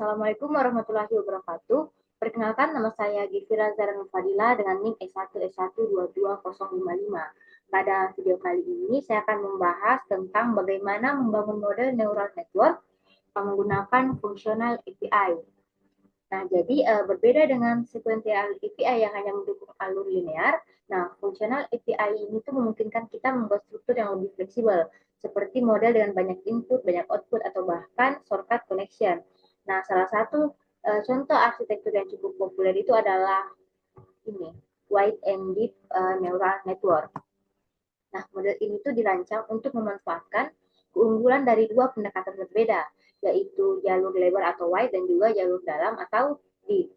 Assalamualaikum warahmatullahi wabarakatuh. Perkenalkan, nama saya Gifira Zara Fadila dengan NIM S1S1222055. Pada video kali ini saya akan membahas tentang bagaimana membangun model neural network menggunakan fungsional API. Nah, jadi berbeda dengan sekuensial API yang hanya mendukung alur linear, nah fungsional API ini tuh memungkinkan kita membuat struktur yang lebih fleksibel, seperti model dengan banyak input, banyak output, atau bahkan shortcut connection. Nah, salah satu contoh arsitektur yang cukup populer itu adalah ini, wide and deep neural network. Nah, model ini tuh dirancang untuk memanfaatkan keunggulan dari dua pendekatan berbeda, yaitu jalur lebar atau wide dan juga jalur dalam atau deep.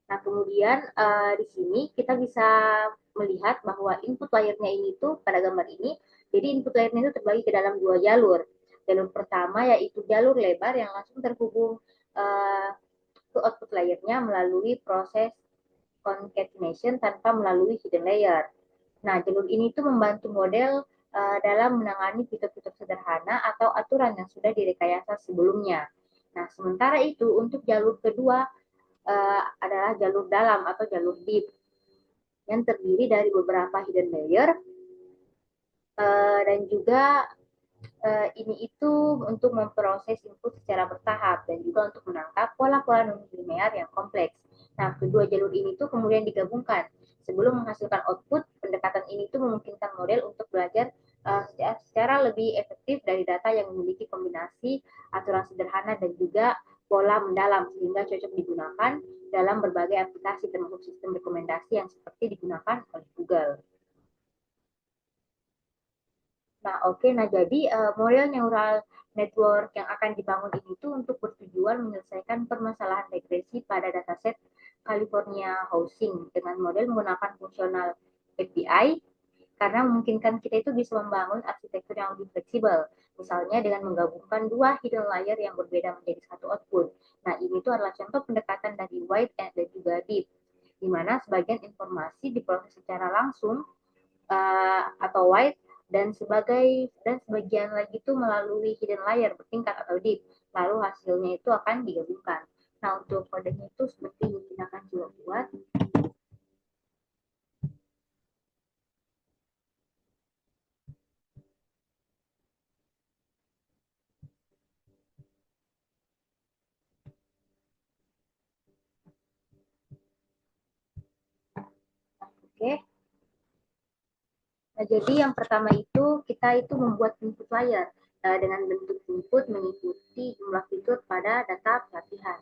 Nah, kemudian di sini kita bisa melihat bahwa input layernya ini tuh pada gambar ini, jadi input layernya itu terbagi ke dalam dua jalur. Jalur pertama yaitu jalur lebar yang langsung terhubung uh, ke output layernya melalui proses concatenation tanpa melalui hidden layer. Nah, jalur ini tuh membantu model dalam menangani fitur-fitur sederhana atau aturan yang sudah direkayasa sebelumnya. Nah, sementara itu untuk jalur kedua adalah jalur dalam atau jalur deep yang terdiri dari beberapa hidden layer dan juga ini itu untuk memproses input secara bertahap dan juga untuk menangkap pola-pola non-linear yang kompleks. Nah, kedua jalur ini tuh kemudian digabungkan. Sebelum menghasilkan output, pendekatan ini tuh memungkinkan model untuk belajar secara lebih efektif dari data yang memiliki kombinasi aturan sederhana dan juga pola mendalam sehingga cocok digunakan dalam berbagai aplikasi termasuk sistem rekomendasi yang seperti digunakan oleh Google. Nah, oke. Nah, jadi model neural network yang akan dibangun ini tuh untuk bertujuan menyelesaikan permasalahan regresi pada dataset California Housing dengan model menggunakan fungsional API karena memungkinkan kita itu bisa membangun arsitektur yang lebih fleksibel. Misalnya dengan menggabungkan dua hidden layer yang berbeda menjadi satu output. Nah, ini tuh adalah contoh pendekatan dari wide dan juga deep, di mana sebagian informasi diproses secara langsung atau wide dan sebagian lagi itu melalui hidden layer bertingkat atau deep. Lalu hasilnya itu akan digabungkan. Nah, untuk kodenya itu seperti yang kita akan coba buat. Oke. Nah, jadi yang pertama itu kita itu membuat input layer dengan bentuk input mengikuti jumlah fitur pada data pelatihan.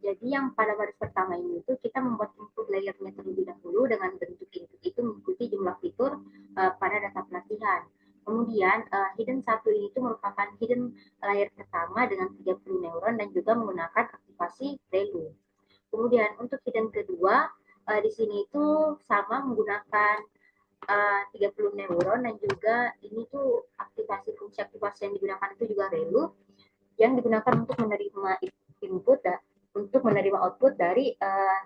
Jadi yang pada baris pertama ini itu kita membuat input layernya terlebih dahulu dengan bentuk input itu mengikuti jumlah fitur pada data pelatihan. Kemudian hidden satu ini itu merupakan hidden layer pertama dengan 30 neuron dan juga menggunakan aktivasi prelude. Kemudian untuk hidden kedua di sini itu sama menggunakan 30 neuron dan juga ini tuh aktivasi fungsi aktivasi yang digunakan itu juga relu yang digunakan untuk menerima input untuk menerima output dari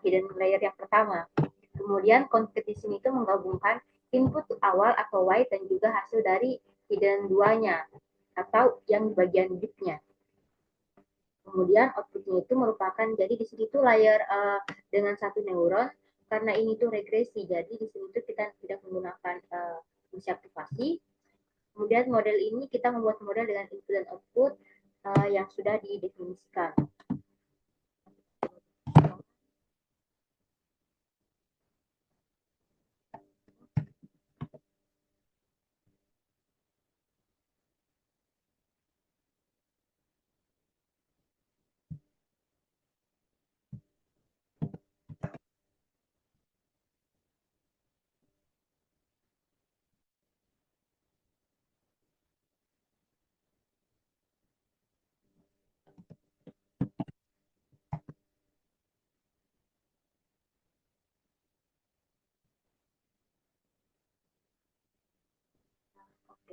hidden layer yang pertama. Kemudian konflik di sini itu menggabungkan input awal atau white dan juga hasil dari hidden duanya atau yang di bagian deepnya. Kemudian outputnya itu merupakan jadi di sini tuh layer dengan satu neuron karena ini tuh regresi jadi di sini tuh kita tidak menggunakan fungsi aktivasi. Kemudian model ini kita membuat model dengan input dan output yang sudah didefinisikan.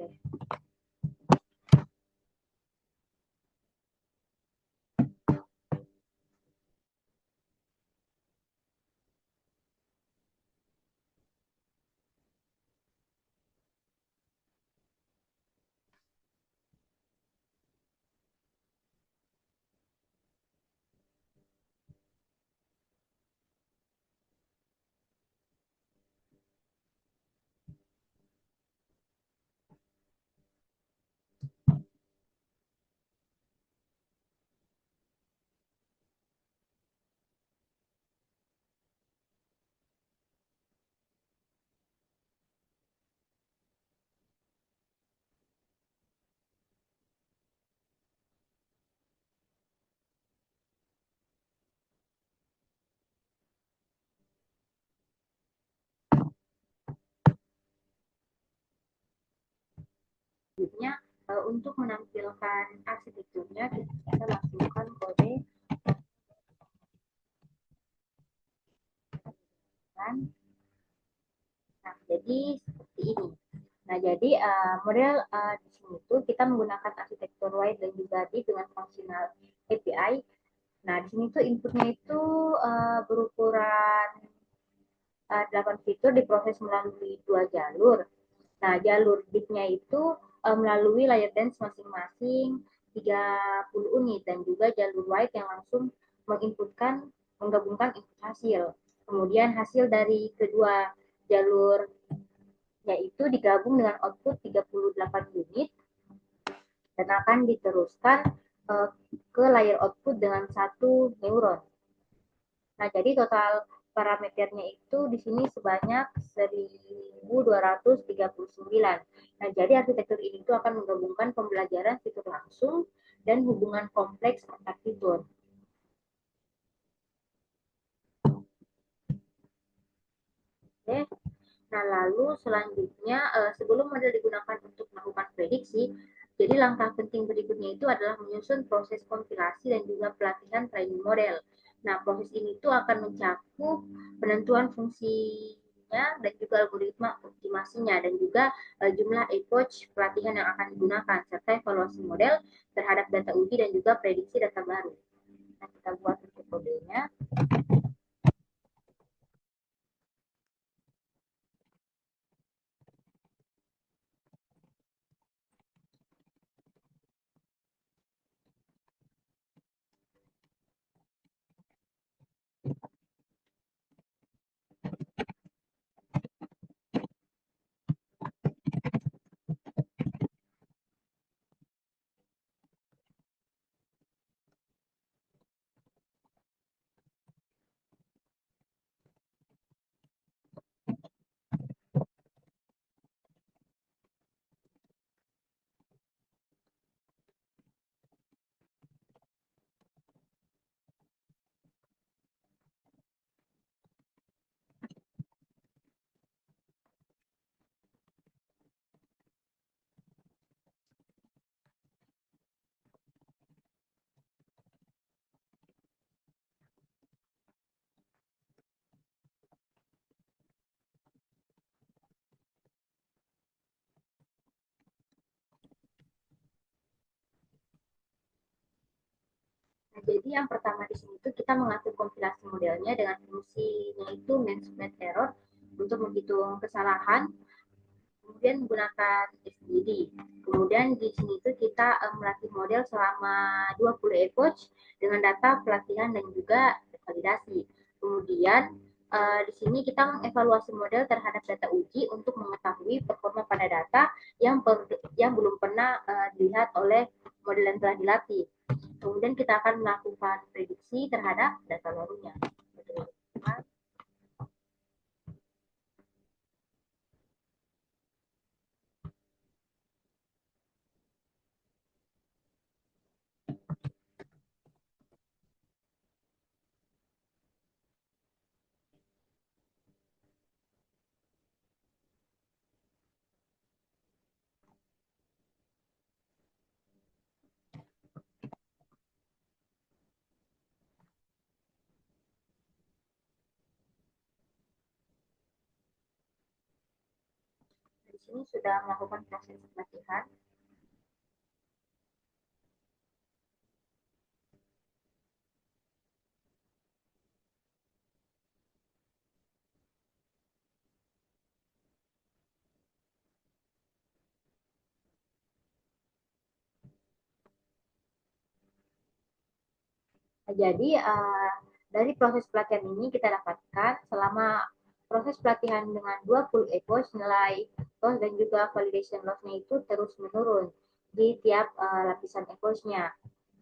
Oke. Selanjutnya untuk menampilkan arsitekturnya kita langsungkan kode kan. Nah, jadi seperti ini. Nah, jadi model di sini tuh kita menggunakan arsitektur wide dan juga deep dengan fungsional API. Nah, di sini tuh inputnya itu berukuran 8 fitur diproses melalui 2 jalur. Nah, jalur deep-nya itu melalui layer dance masing-masing 30 unit dan juga jalur wide yang langsung menginputkan menggabungkan input hasil. Kemudian hasil dari kedua jalur yaitu digabung dengan output 38 unit dan akan diteruskan ke layer output dengan satu neuron. Nah, jadi total parameternya itu di sini sebanyak 1239. Nah, jadi arsitektur ini itu akan menggabungkan pembelajaran fitur langsung dan hubungan kompleks antar fitur. Oke. Nah, lalu selanjutnya sebelum model digunakan untuk melakukan prediksi, jadi langkah penting berikutnya itu adalah menyusun proses kompilasi dan juga pelatihan training model. Nah, proses ini itu akan mencakup penentuan fungsinya dan juga algoritma optimasinya dan juga jumlah epoch pelatihan yang akan digunakan serta evaluasi model terhadap data uji dan juga prediksi data baru. Nah, kita buat untuk kodenya. Jadi yang pertama di sini tuh kita mengatur kompilasi modelnya dengan fungsinya itu mean spread error untuk menghitung kesalahan, kemudian menggunakan SVD. Kemudian di sini tuh kita melatih model selama 20 epoch dengan data pelatihan dan juga validasi. Kemudian di sini kita mengevaluasi model terhadap data uji untuk mengetahui performa pada data yang belum pernah dilihat oleh model yang telah dilatih. Kemudian kita akan melakukan prediksi terhadap data barunya. Di sini sudah melakukan proses pelatihan. Jadi dari proses pelatihan ini kita dapatkan selama proses pelatihan dengan 20 epoch nilai loss dan juga validation loss-nya itu terus menurun di tiap lapisan epoch-nya.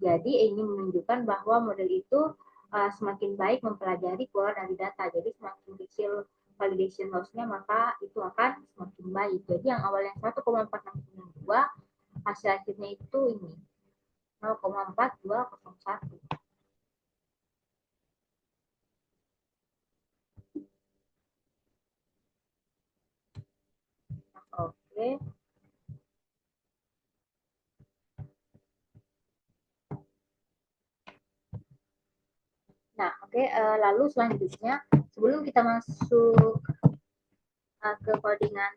Jadi ini menunjukkan bahwa model itu semakin baik mempelajari keluar dari data. Jadi semakin kecil validation loss-nya maka itu akan semakin baik. Jadi yang awalnya 1,4692 hasil akhirnya itu ini 0,4201. Oke. Nah, oke, lalu selanjutnya sebelum kita masuk ke codingan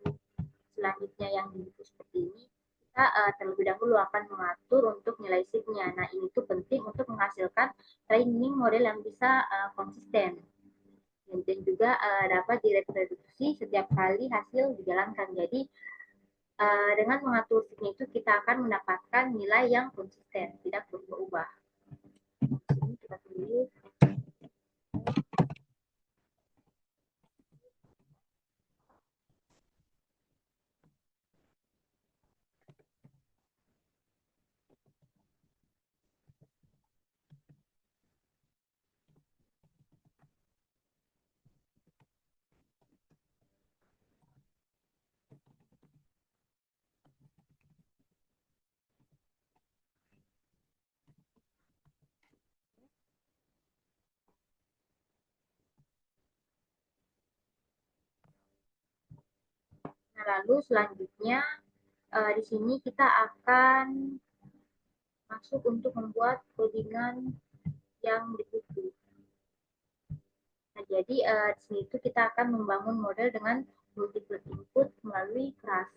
selanjutnya yang di buku seperti ini, kita terlebih dahulu akan mengatur untuk nilai shift-nya. Nah, ini tuh penting untuk menghasilkan training model yang bisa konsisten dan juga dapat direproduksi setiap kali hasil dijalankan. Jadi, dengan mengatur shift-nya itu kita akan mendapatkan nilai yang konsisten, tidak berubah-ubah. Ini kita tulis. Nah, lalu selanjutnya di sini kita akan masuk untuk membuat codingan yang dituju. Nah, jadi di sini itu kita akan membangun model dengan multiple input melalui kelas.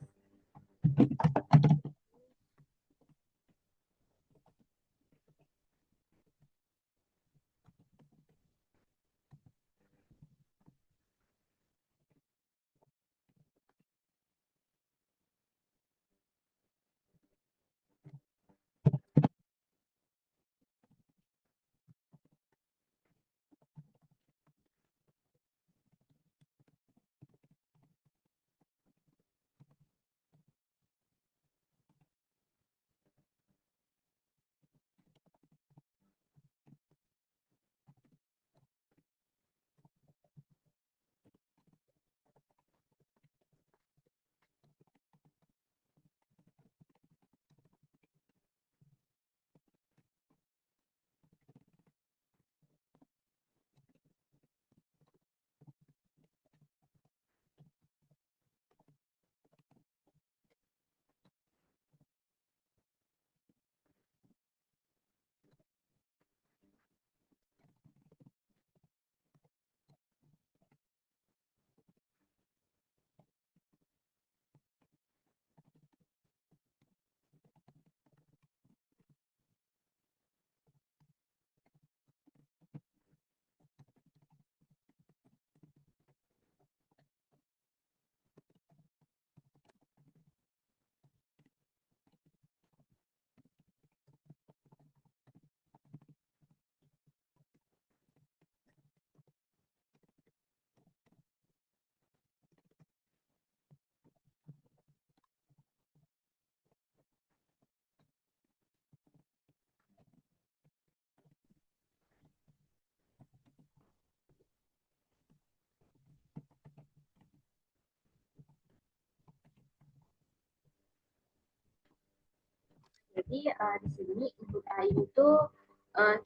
Jadi di sini input AI itu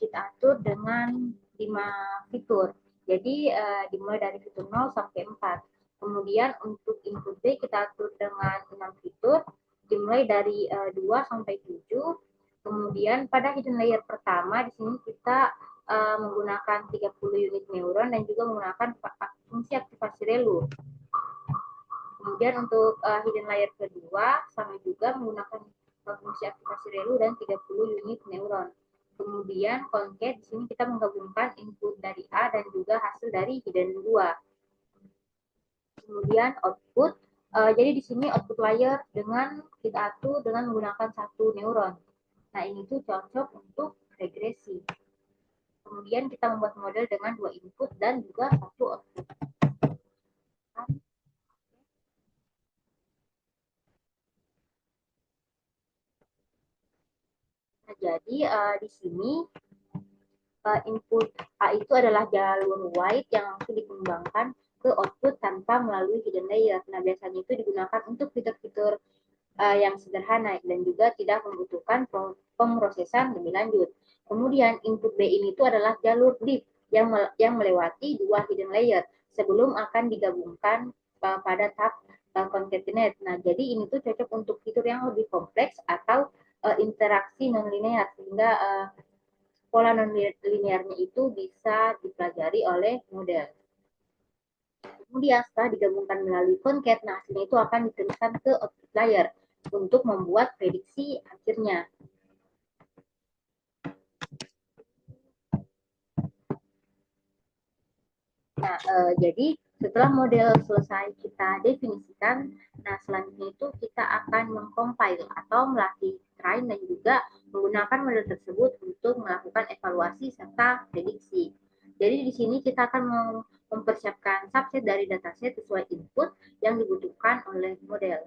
kita atur dengan 5 fitur. Jadi dimulai dari fitur 0 sampai 4. Kemudian untuk input B kita atur dengan 6 fitur, dimulai dari 2 sampai 7. Kemudian pada hidden layer pertama di sini kita menggunakan 30 unit neuron dan juga menggunakan fungsi aktivasi relu. Kemudian untuk hidden layer kedua sama juga menggunakan fungsi aktivasi relu dan 30 unit neuron. Kemudian concat di sini kita menggabungkan input dari A dan juga hasil dari hidden 2. Kemudian output, jadi di sini output layer dengan kita atur dengan menggunakan satu neuron. Nah ini tuh cocok untuk regresi. Kemudian kita membuat model dengan 2 input dan juga satu output. Nah, jadi di sini input A itu adalah jalur white yang langsung dikembangkan ke output tanpa melalui hidden layer. Nah, biasanya itu digunakan untuk fitur-fitur yang sederhana dan juga tidak membutuhkan pemrosesan lebih lanjut. Kemudian input B ini itu adalah jalur deep yang melewati dua hidden layer sebelum akan digabungkan pada tahap concatenate. Nah, jadi ini tuh cocok untuk fitur yang lebih kompleks atau interaksi nonlinear sehingga pola nonlinearnya itu bisa dipelajari oleh model. Kemudian setelah digabungkan melalui concat, nah hasilnya itu akan dituliskan ke output layer untuk membuat prediksi akhirnya. Nah, jadi setelah model selesai kita definisikan, nah selanjutnya itu kita akan mengcompile atau melatih train dan juga menggunakan model tersebut untuk melakukan evaluasi serta prediksi. Jadi di sini kita akan mempersiapkan subset dari dataset sesuai input yang dibutuhkan oleh model.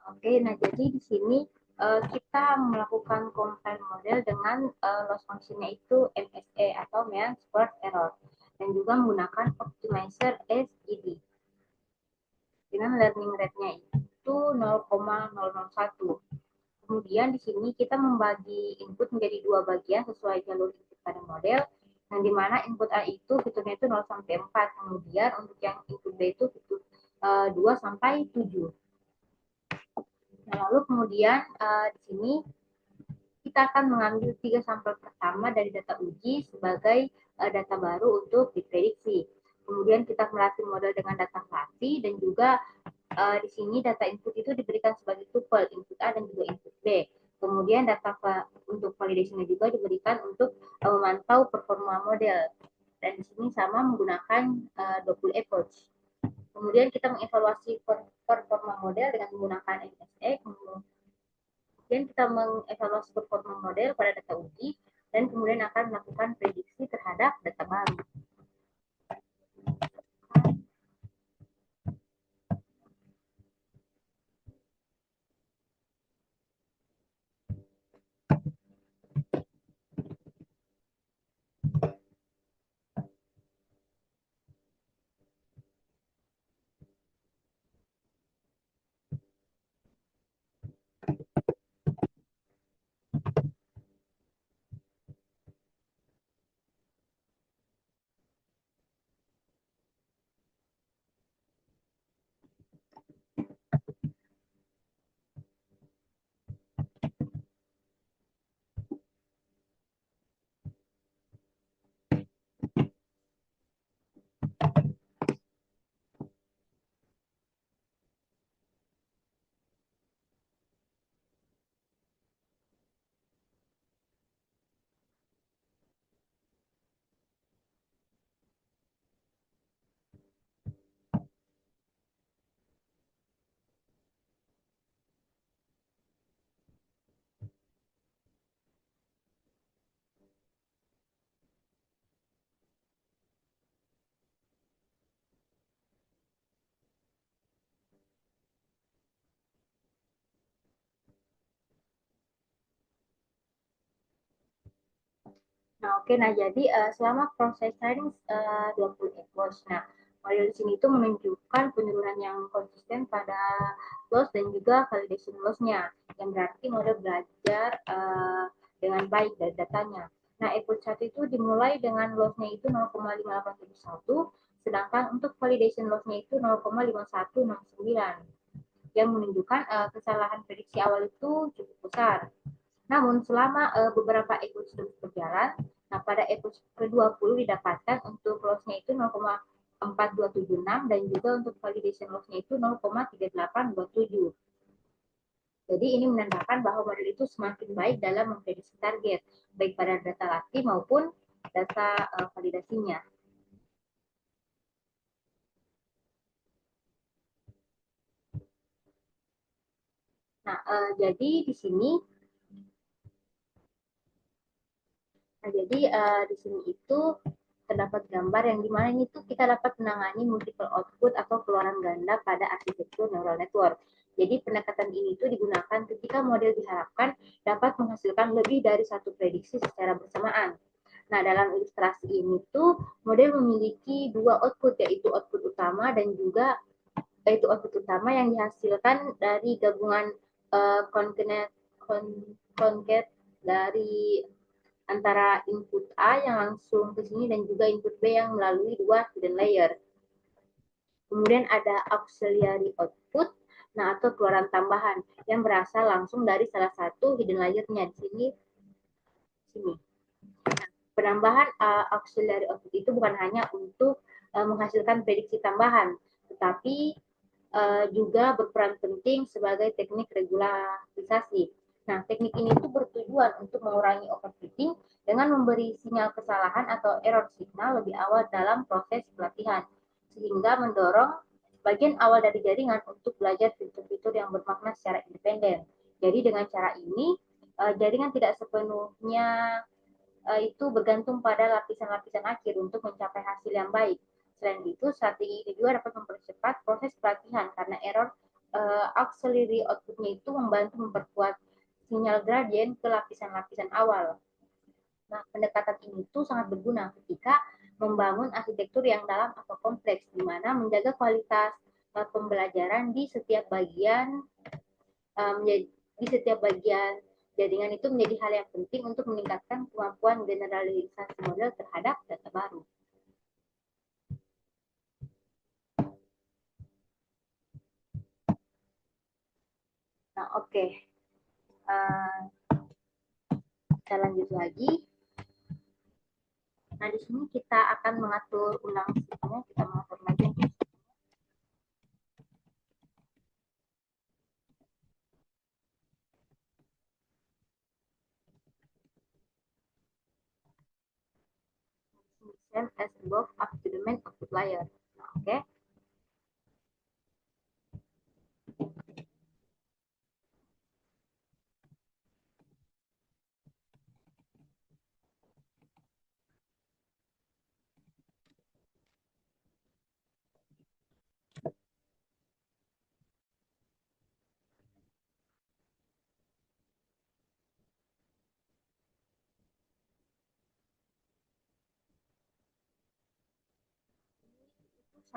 Oke, nah jadi di sini kita melakukan compile model dengan loss function-nya itu MSE atau mean squared error, dan juga menggunakan optimizer SGD dengan learning rate-nya itu 0,001. Kemudian di sini kita membagi input menjadi dua bagian sesuai jalur input pada model, yang dimana input A itu fiturnya itu 0 sampai 4, kemudian untuk yang input B itu fitur 2 sampai 7. Nah, lalu kemudian di sini kita akan mengambil 3 sampel pertama dari data uji sebagai data baru untuk diprediksi. Kemudian kita melatih model dengan data klasi, dan juga di sini data input itu diberikan sebagai tuple, input A dan juga input B. Kemudian data untuk validasinya juga diberikan untuk memantau performa model. Dan di sini sama menggunakan double approach. Kemudian kita mengevaluasi performa model dengan menggunakan MSE. Kemudian kita mengevaluasi performa model pada data uji, dan kemudian akan melakukan prediksi terhadap data baru. Nah, oke. Nah, jadi selama proses training 20 epoch. Nah, model di sini itu menunjukkan penurunan yang konsisten pada loss dan juga validation loss-nya, yang berarti model belajar dengan baik dari datanya. Nah, epoch 1 itu dimulai dengan loss-nya itu 0,5871, sedangkan untuk validation loss-nya itu 0,5169, yang menunjukkan kesalahan prediksi awal itu cukup besar. Namun selama beberapa epoch terus berjalan, nah pada epoch ke-20 didapatkan untuk loss-nya itu 0,4276, dan juga untuk validation loss-nya itu 0,3827. Jadi ini menandakan bahwa model itu semakin baik dalam memprediksi target, baik pada data latih maupun data validasinya. Nah, jadi di sini di sini itu terdapat gambar yang dimana ini tuh kita dapat menangani multiple output atau keluaran ganda pada arsitektur neural network. Jadi pendekatan ini tuh digunakan ketika model diharapkan dapat menghasilkan lebih dari satu prediksi secara bersamaan. Nah, dalam ilustrasi ini tuh model memiliki dua output, yaitu output utama dan juga output utama yang dihasilkan dari gabungan concat dari antara input A yang langsung ke sini dan juga input B yang melalui dua hidden layer. Kemudian ada auxiliary output, nah atau keluaran tambahan yang berasal langsung dari salah satu hidden layernya di sini. Penambahan auxiliary output itu bukan hanya untuk menghasilkan prediksi tambahan, tetapi juga berperan penting sebagai teknik regularisasi. Nah, teknik ini itu bertujuan untuk mengurangi overfitting dengan memberi sinyal kesalahan atau error signal lebih awal dalam proses pelatihan, sehingga mendorong bagian awal dari jaringan untuk belajar fitur-fitur yang bermakna secara independen. Jadi dengan cara ini, jaringan tidak sepenuhnya itu bergantung pada lapisan-lapisan akhir untuk mencapai hasil yang baik. Selain itu, strategi ini juga dapat mempercepat proses pelatihan karena error auxiliary outputnya itu membantu memperkuat sinyal gradien ke lapisan-lapisan awal. Nah, pendekatan ini tuh sangat berguna ketika membangun arsitektur yang dalam atau kompleks, di mana menjaga kualitas pembelajaran di setiap bagian jaringan itu menjadi hal yang penting untuk meningkatkan kemampuan generalisasi model terhadap data baru. Nah, oke. Kita lanjut lagi. Nah, di sini kita akan mengatur ulang sistemnya, kita mengatur lagi. Same as above up to the main output layer. Nah, oke.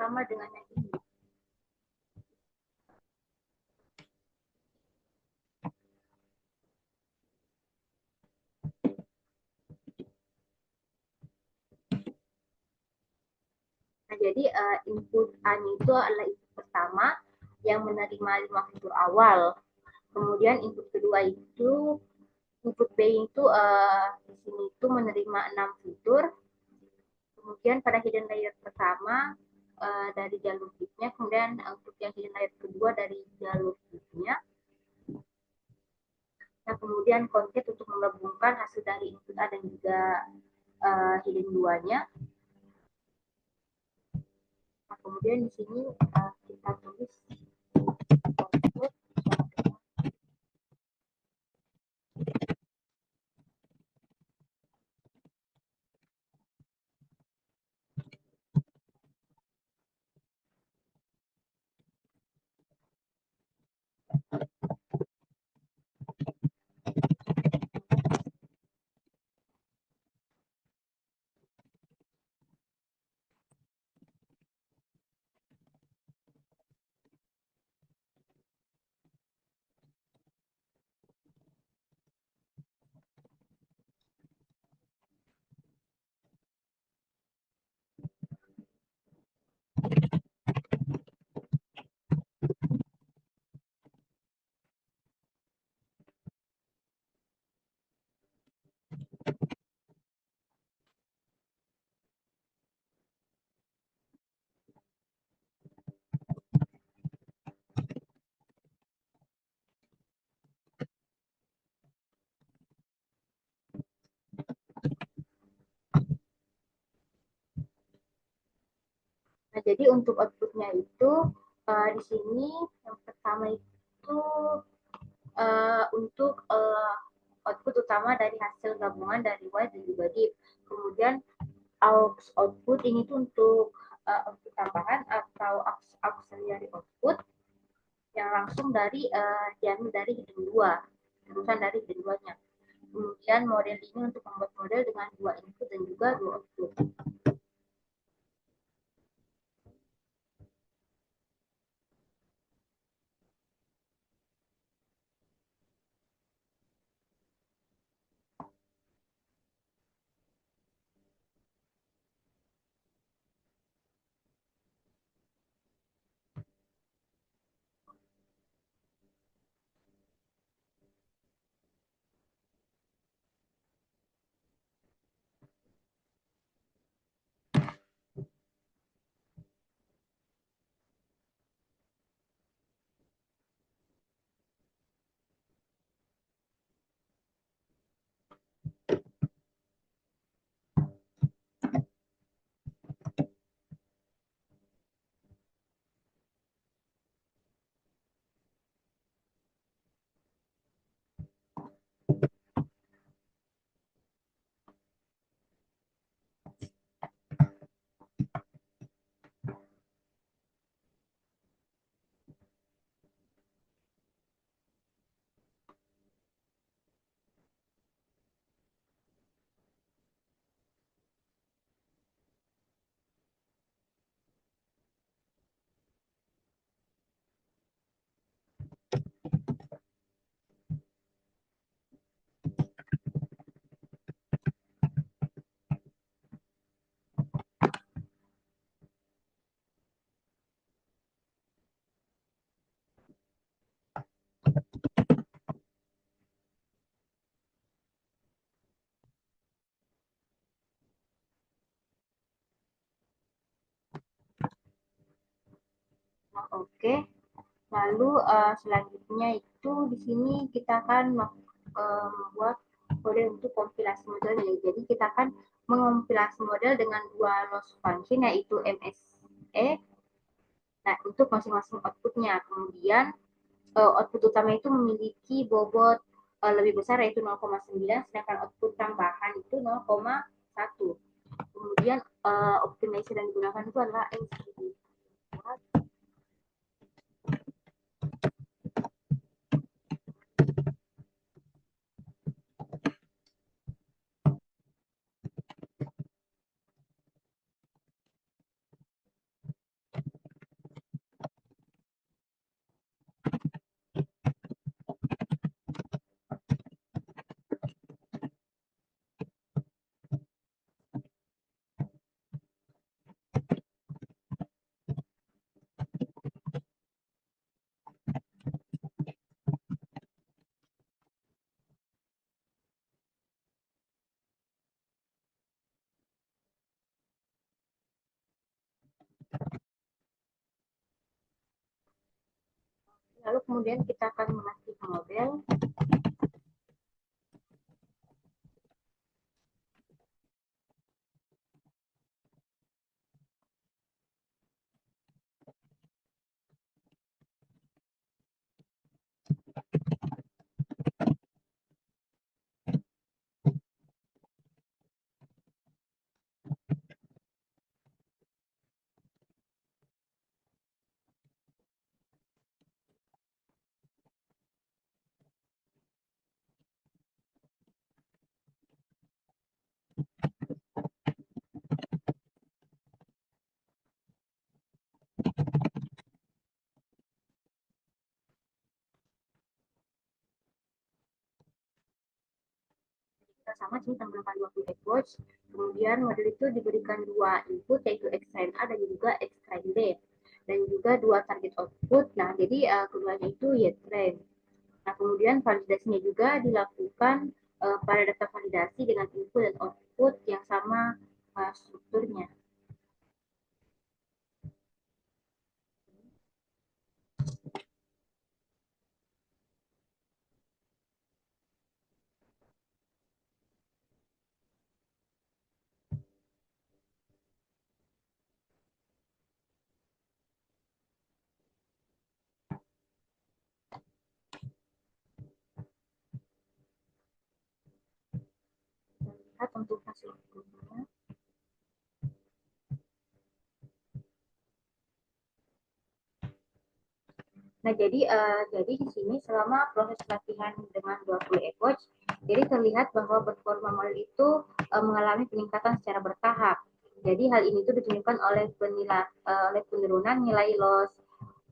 Sama dengan yang ini. Nah, jadi input A itu adalah input pertama yang menerima 5 fitur awal. Kemudian input kedua itu, input B itu di sini itu menerima 6 fitur. Kemudian pada hidden layer pertama dari jalur bit-nya, kemudian untuk yang hidden layer kedua dari jalur bit-nya. Nah, kemudian concat untuk menggabungkan hasil dari input A dan juga hidden 2-nya. Nah, kemudian di sini kita tulis output. Nah, jadi untuk outputnya itu di sini yang pertama itu untuk output utama dari hasil gabungan dari Y dan juga div. Kemudian output ini tuh untuk output tambahan atau auxiliary output yang langsung dari diambil dari hidden 2, terusan dari hidden 2-nya. Kemudian model ini untuk membuat model dengan 2 input dan juga 2 output. Oke. Lalu selanjutnya itu di sini kita akan membuat model untuk kompilasi model. Jadi kita akan mengompilasi model dengan dua loss function yaitu MSE. Nah, untuk masing-masing outputnya. Kemudian output utama itu memiliki bobot lebih besar yaitu 0,9, sedangkan output tambahan itu 0,1. Kemudian optimasi yang digunakan itu adalah MCD. Lalu kemudian kita akan mengaktif model. Kita sama sih menggunakan dua feedback watch. Kemudian model itu diberikan dua input yaitu extrain A dan juga extrain B. Dan juga dua target output. Nah, jadi keduanya itu ya train. Nah, kemudian validasinya juga dilakukan pada data validasi dengan input dan output yang sama strukturnya. Kita lihat untuk hasil outputnya. Nah, jadi di sini selama proses pelatihan dengan 20 epoch, jadi terlihat bahwa performa model itu mengalami peningkatan secara bertahap. Jadi hal ini itu ditunjukkan oleh oleh penurunan nilai loss,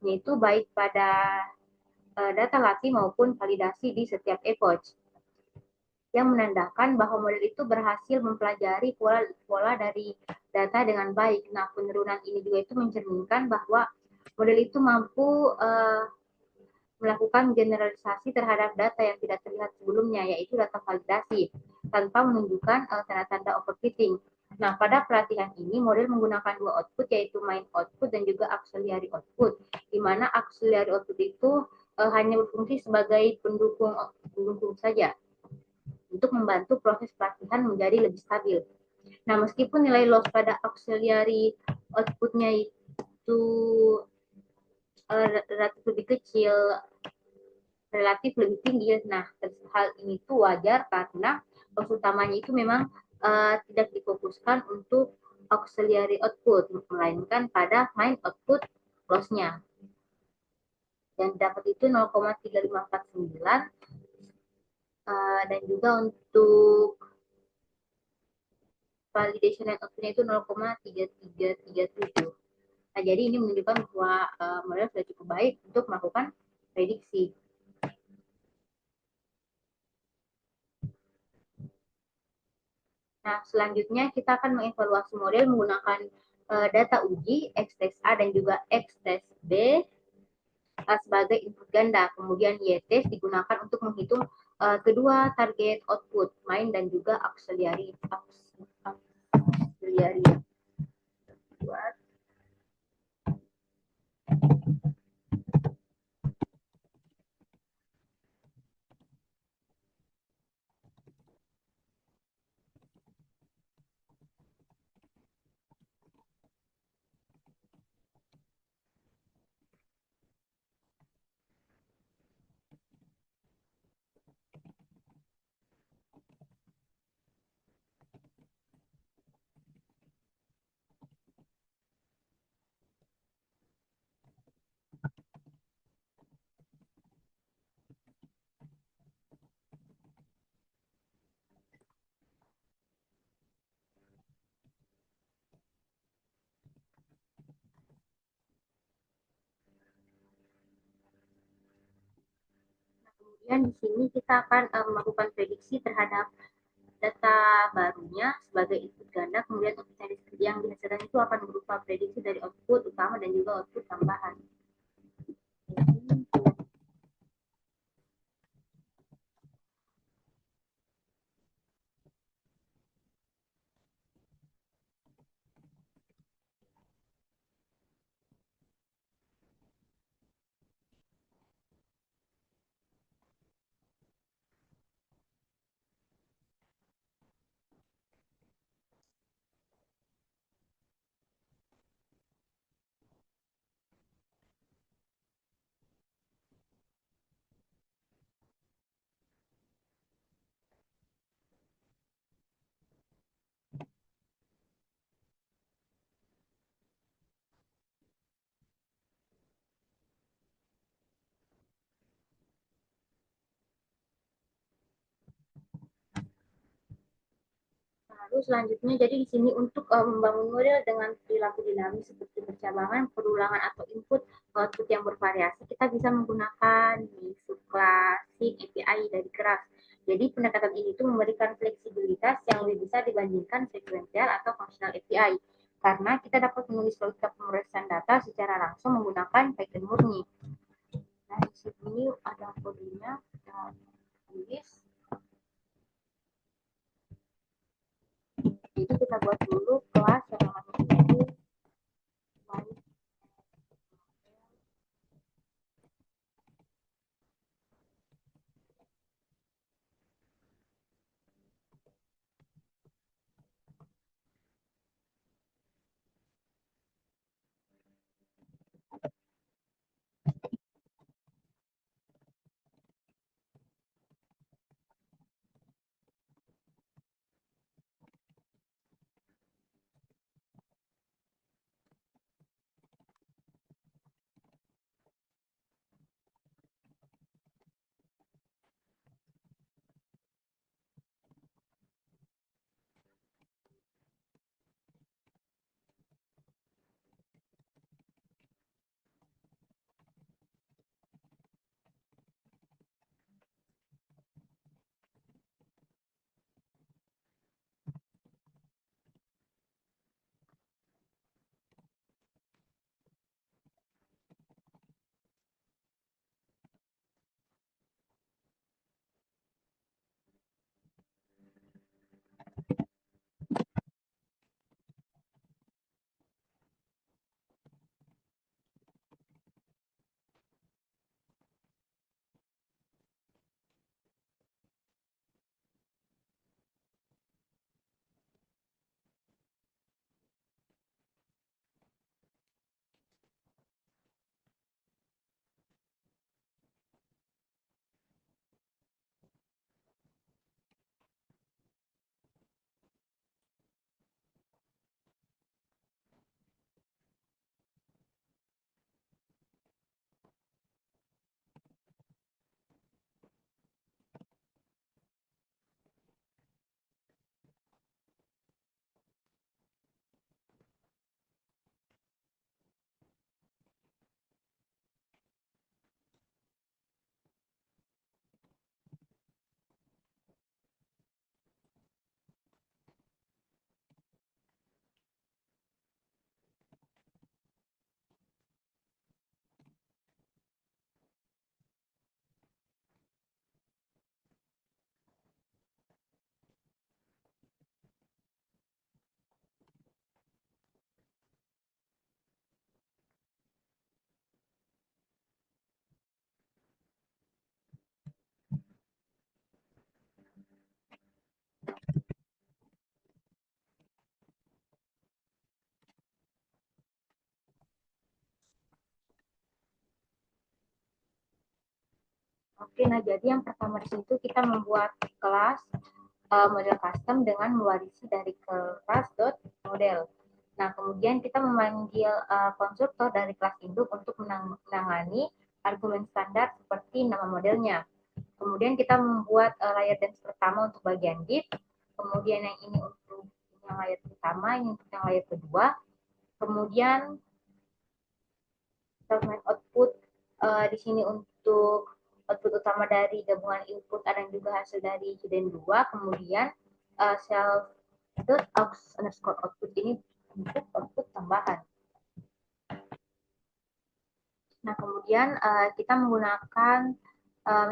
yaitu baik pada data latih maupun validasi di setiap epoch, yang menandakan bahwa model itu berhasil mempelajari pola dari data dengan baik. Nah, penurunan ini juga itu mencerminkan bahwa model itu mampu melakukan generalisasi terhadap data yang tidak terlihat sebelumnya, yaitu data validasi, tanpa menunjukkan tanda-tanda overfitting. Nah, pada pelatihan ini, model menggunakan dua output, yaitu main output dan juga auxiliary output, di mana auxiliary output itu hanya berfungsi sebagai pendukung saja untuk membantu proses pelatihan menjadi lebih stabil. Nah, meskipun nilai loss pada auxiliary outputnya itu relatif lebih kecil, relatif lebih tinggi. Nah, hal ini tuh wajar karena loss utamanya itu memang tidak difokuskan untuk auxiliary output, melainkan pada main output loss-nya. Yang dapat itu 0,3549 dan juga untuk validation and outputnya itu 0,3337. Nah, jadi ini menunjukkan bahwa model sudah cukup baik untuk melakukan prediksi. Nah, selanjutnya kita akan mengevaluasi model menggunakan data uji X-test A dan juga X-test B sebagai input ganda. Kemudian Y-test digunakan untuk menghitung kedua target output, main dan juga auxiliary. Kemudian di sini kita akan melakukan prediksi terhadap data barunya sebagai input ganda, kemudian output yang dihasilkan itu akan berupa prediksi dari output utama dan juga output tambahan. Lalu selanjutnya, jadi di sini untuk membangun model dengan perilaku dinamis seperti percabangan, perulangan atau input output yang bervariasi, kita bisa menggunakan mixed klasik API dari keras. Jadi pendekatan ini tuh memberikan fleksibilitas yang lebih besar dibandingkan sekuensial atau functional API. Karena kita dapat menulis logika pemrosesan data secara langsung menggunakan Python murni. Nah, di sini ada kodenya, kita tulis. Jadi kita buat dulu kelas yang namanya itu Oke, nah jadi yang pertama di situ kita membuat kelas model custom dengan mewarisi dari kelas model. Nah, kemudian kita memanggil konstruktor dari kelas induk untuk menangani argumen standar seperti nama modelnya. Kemudian kita membuat layer dance pertama untuk bagian div, kemudian yang ini untuk yang layer pertama, ini untuk yang layer kedua, kemudian segmen output di sini untuk output utama dari gabungan input A dan juga hasil dari hidden 2, kemudian self aux underscore output ini untuk output tambahan. Nah, kemudian kita menggunakan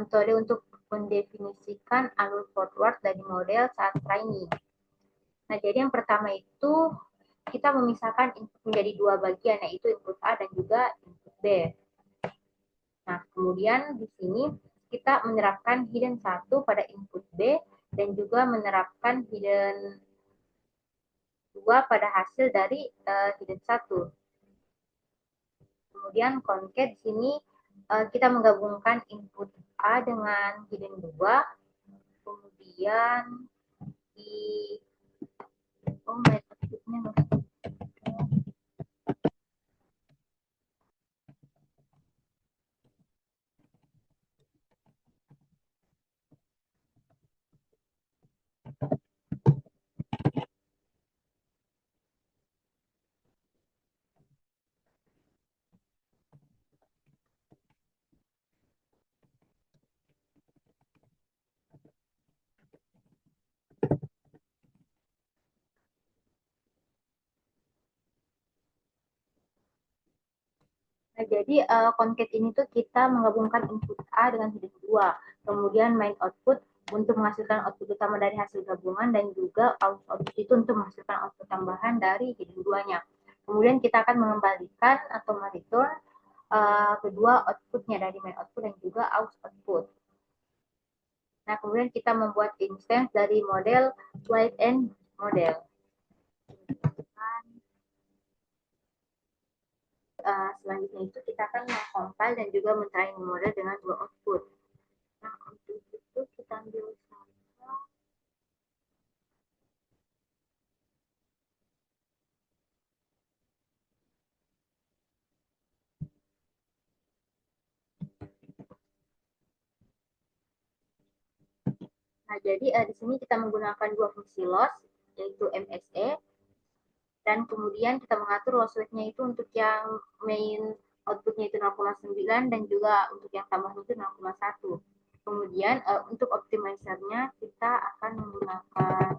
metode untuk mendefinisikan alur forward dari model saat training. Nah, jadi yang pertama itu kita memisahkan input menjadi dua bagian, yaitu input A dan juga input B. Nah, kemudian di sini kita menerapkan hidden 1 pada input B dan juga menerapkan hidden 2 pada hasil dari hidden 1. Kemudian concat di sini kita menggabungkan input A dengan hidden 2. Kemudian di metodenya Nah, jadi concat ini tuh kita menggabungkan input A dengan hidden 2. Kemudian main output untuk menghasilkan output utama dari hasil gabungan dan juga output itu untuk menghasilkan output tambahan dari hidden 2-nya. Kemudian kita akan mengembalikan atau mereturn kedua outputnya dari main output dan juga out output. Nah, kemudian kita membuat instance dari model white and model. Selanjutnya itu kita akan mengcompile dan juga men-training model dengan dua output. Nah, untuk itu kita ambil saja. Nah, jadi di sini kita menggunakan dua fungsi loss, yaitu MSE, dan kemudian kita mengatur loss rate-nya itu untuk yang main outputnya itu 0,9 dan juga untuk yang tambahan itu 0,1. Kemudian untuk optimizernya kita akan menggunakan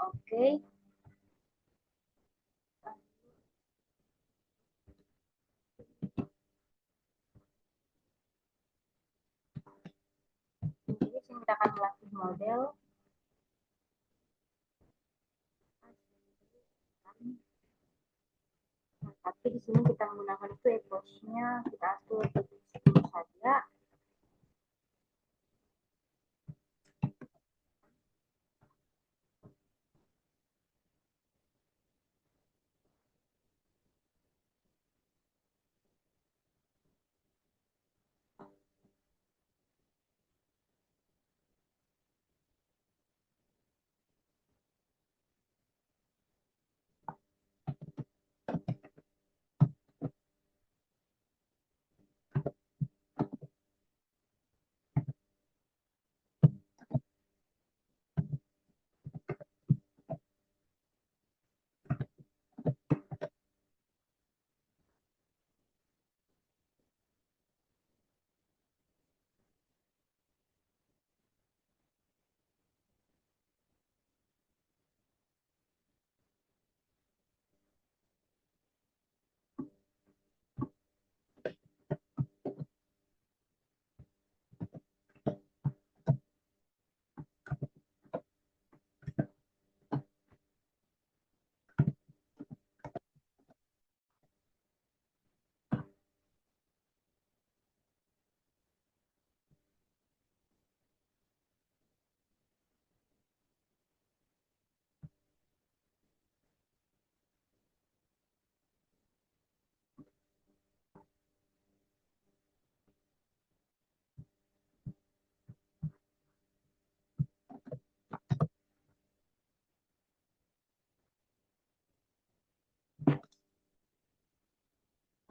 oke. Jadi sini kita akan melatih model. Nah, tapi di sini kita menggunakan itu approach-nya kita atur saja.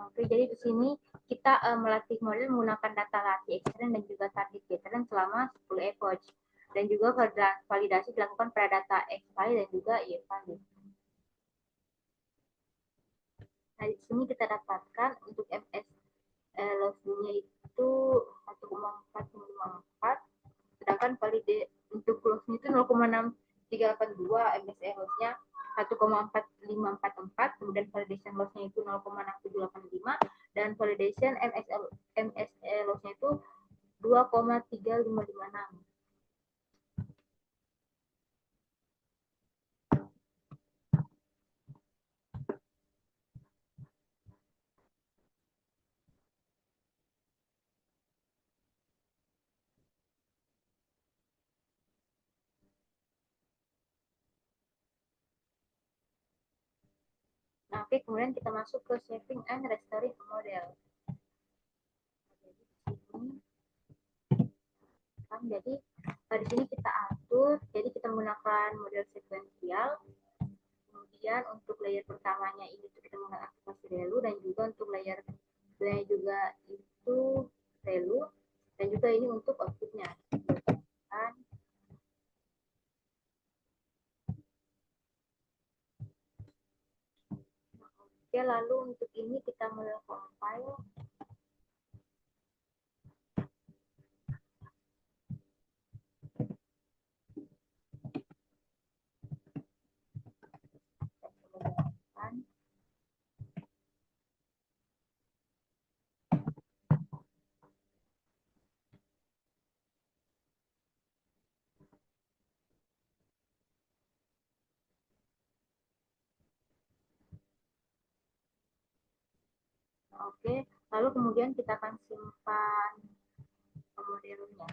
Oke, jadi di sini kita melatih model menggunakan data latih ekstern dan juga target pattern selama 10 epoch. Dan juga validasi dilakukan pada data X-file dan juga Y-file. Nah, di sini kita dapatkan untuk MS loss-nya itu 1,454, sedangkan validasi untuk loss-nya itu 0,6382, MSE loss-nya 1,4544, kemudian validation loss-nya itu 0,6785, dan validation MSE loss-nya itu 2,3556. Nah, oke, kemudian kita masuk ke saving and restoring model. Jadi di sini kita atur, jadi kita menggunakan model sekuensial. Kemudian untuk layer pertamanya ini kita menggunakan aktivasi relu, dan juga untuk layer keduanya juga itu relu, dan juga ini untuk outputnya. Oke, lalu untuk ini kita mulai compile. Oke, lalu kemudian kita akan simpan modelnya.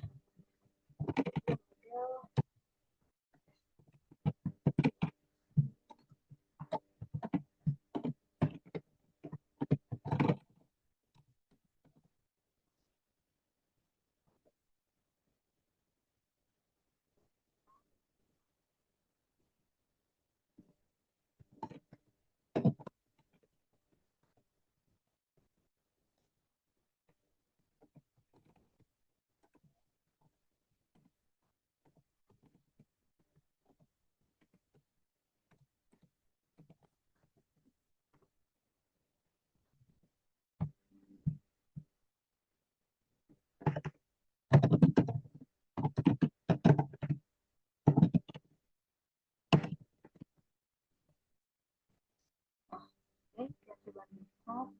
Oke, kita coba lihat.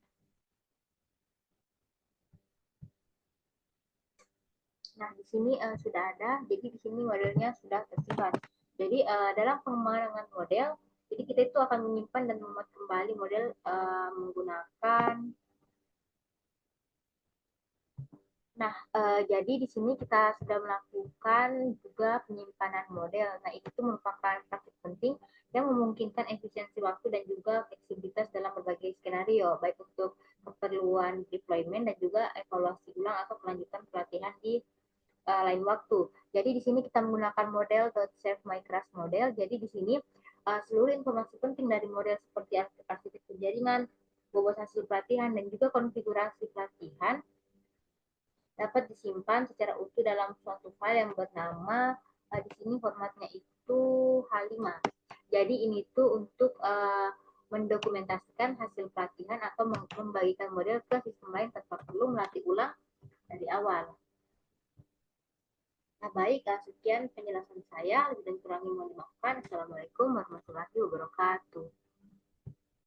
Nah, di sini sudah ada, jadi di sini modelnya sudah tersimpan. Jadi dalam pengembangan model, jadi kita itu akan menyimpan dan membuat kembali model menggunakan. Nah, jadi di sini kita sudah melakukan juga penyimpanan model. Nah, itu merupakan praktik penting yang memungkinkan efisiensi waktu dan juga fleksibilitas dalam berbagai skenario, baik untuk keperluan deployment dan juga evaluasi ulang atau kelanjutan pelatihan di lain waktu. Jadi di sini kita menggunakan model .save my class model. Jadi di sini seluruh informasi penting dari model seperti arsitektur jaringan, bobot hasil pelatihan, dan juga konfigurasi pelatihan dapat disimpan secara utuh dalam suatu file yang bernama di sini formatnya itu H5. Jadi ini tuh untuk mendokumentasikan hasil pelatihan atau membagikan model ke sistem lain tanpa perlu melatih ulang dari awal. Nah, baik, sekian penjelasan saya. Lebih dan kurangnya mohon dimaafkan. Assalamualaikum warahmatullahi wabarakatuh.